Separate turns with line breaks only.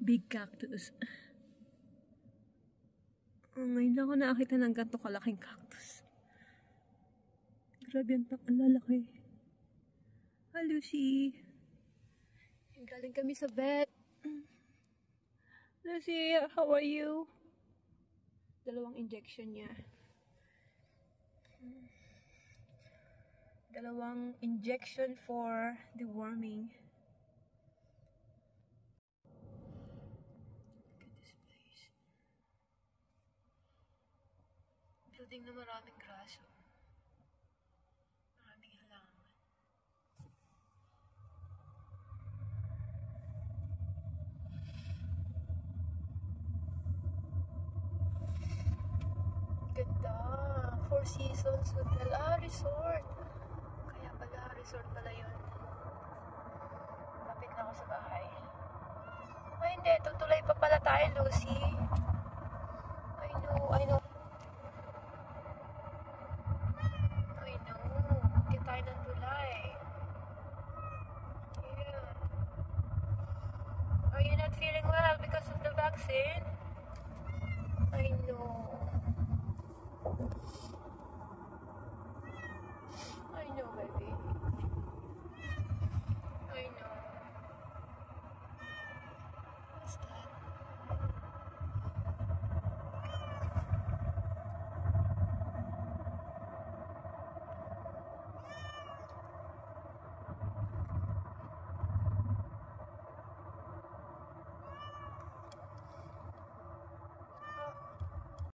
Big cactus. Ngayon lang ako nakakita ng ganito kalaking cactus. Grabe ang lalaki. Hi, Lucy. Galing kami sa vet. Lucy, how are you? 2 injection niya. 2 injection for deworming. Look at this place. Building na maraming graso. Maraming halaman. Ganda. 4 Seasons Hotel. Resort. Kaya pala, resort pala yun. Lapit na ako sa bahay. Ay, hindi. Tutuloy pa pala tayo, Lucy. I know. I know. Bakit tayo ng tulay? Yeah. Are you not feeling well because of the vaccine? I know.